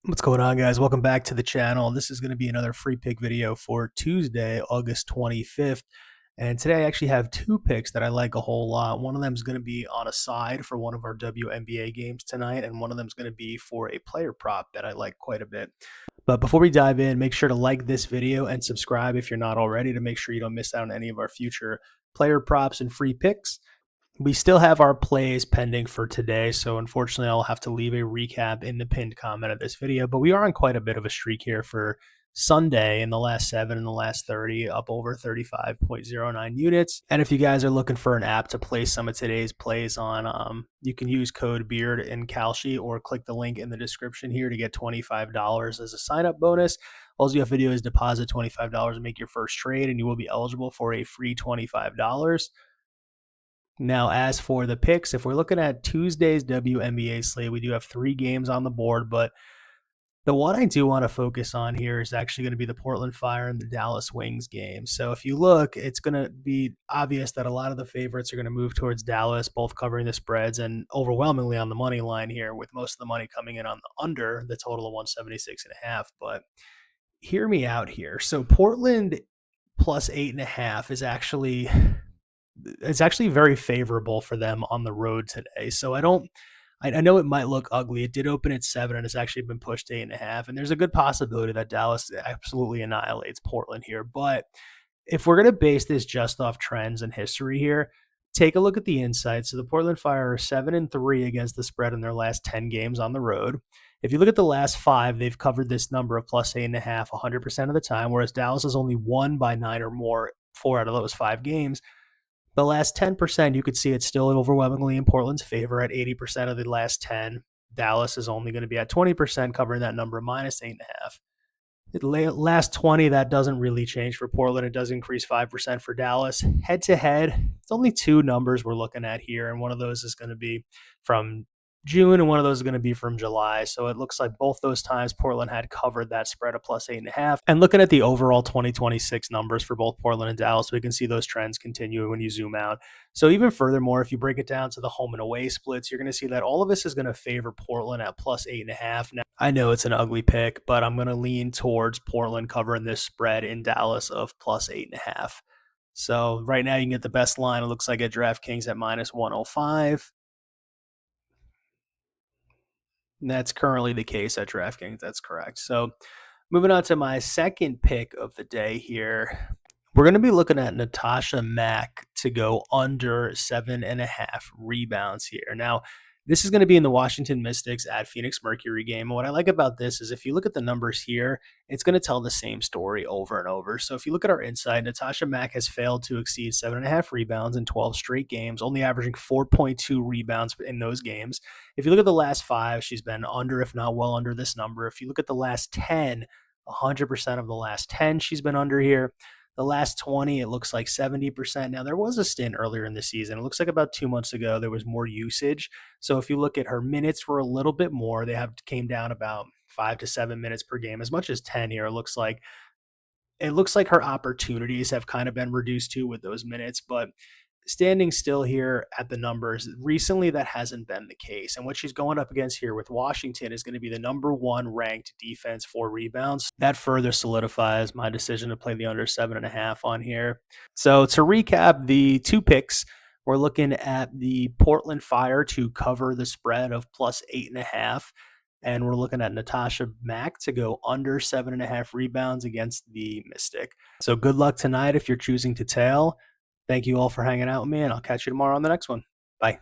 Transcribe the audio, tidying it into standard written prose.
What's going on, guys? Welcome back to the channel. This is going to be another free pick video for Tuesday, August 25th. And today I actually have two picks that I like a whole lot. One of them is going to be on a side for one of our WNBA games tonight, and one of them is going to be for a player prop that I like quite a bit. But before we dive in, make sure to like this video and subscribe if you're not already to make sure you don't miss out on any of our future player props and free picks. We still have our plays pending for today, so unfortunately I'll have to leave a recap in the pinned comment of this video, but we are on quite a bit of a streak here for Sunday. In the last 7 and the last 30, up over 35.09 units. And if you guys are looking for an app to play some of today's plays on, you can use code BEARD in Kalshi or click the link in the description here to get $25 as a sign-up bonus. All you have to do is deposit $25 and make your first trade, and you will be eligible for a free $25. Now, as for the picks, if we're looking at Tuesday's WNBA slate, we do have 3 games on the board, but the one I do want to focus on here is actually going to be the Portland Fire and the Dallas Wings game. So if you look, it's going to be obvious that a lot of the favorites are going to move towards Dallas, both covering the spreads and overwhelmingly on the money line here, with most of the money coming in on the under, the total of 176.5. But hear me out here. So Portland plus 8.5 is actually very favorable for them on the road today. So I know it might look ugly. It did open at 7 and it's actually been pushed to 8.5. And there's a good possibility that Dallas absolutely annihilates Portland here. But if we're going to base this just off trends and history here, take a look at the insights. So the Portland Fire are 7-3 against the spread in their last 10 games on the road. If you look at the last 5, they've covered this number of plus 8.5 100% of the time, whereas Dallas has only won by 9 or more 4 out of those 5 games. The last 10%, you could see it's still overwhelmingly in Portland's favor at 80% of the last 10. Dallas is only going to be at 20%, covering that number minus 8.5. The last 20, that doesn't really change for Portland. It does increase 5% for Dallas. Head to head, it's only 2 numbers we're looking at here, and one of those is going to be from June, and one of those is going to be from July. So it looks like both those times Portland had covered that spread of plus 8.5. And looking at the overall 2026 numbers for both Portland and Dallas, we can see those trends continue when you zoom out. So even furthermore, if you break it down to the home and away splits, you're going to see that all of this is going to favor Portland at plus 8.5. Now, I know it's an ugly pick, but I'm going to lean towards Portland covering this spread in Dallas of plus 8.5. So right now you can get the best line, it looks like, at DraftKings at minus 105. That's currently the case at DraftKings. That's correct. So moving on to my second pick of the day here, we're going to be looking at Natasha Mack to go under 7.5 rebounds here. Now, this is going to be in the Washington Mystics at Phoenix Mercury game. And what I like about this is if you look at the numbers here, it's going to tell the same story over and over. So if you look at our insight, Natasha Mack has failed to exceed 7.5 rebounds in 12 straight games, only averaging 4.2 rebounds in those games. If you look at the last 5, she's been under, if not well under this number. If you look at the last 10, 100% of the last 10, she's been under here. The last 20, it looks like 70%. Now, there was a stint earlier in the season. It looks like about 2 months ago, there was more usage. So if you look at her minutes were a little bit more. They came down about 5 to 7 minutes per game, as much as 10 here. It looks like her opportunities have kind of been reduced too with those minutes, but standing still here at the numbers, recently that hasn't been the case. And what she's going up against here with Washington is going to be the number 1 ranked defense for rebounds. That further solidifies my decision to play the under 7.5 on here. So to recap the 2 picks, we're looking at the Portland Fire to cover the spread of plus 8.5. And we're looking at Natasha Mack to go under 7.5 rebounds against the Mystic. So good luck tonight if you're choosing to tail. Thank you all for hanging out with me, and I'll catch you tomorrow on the next one. Bye.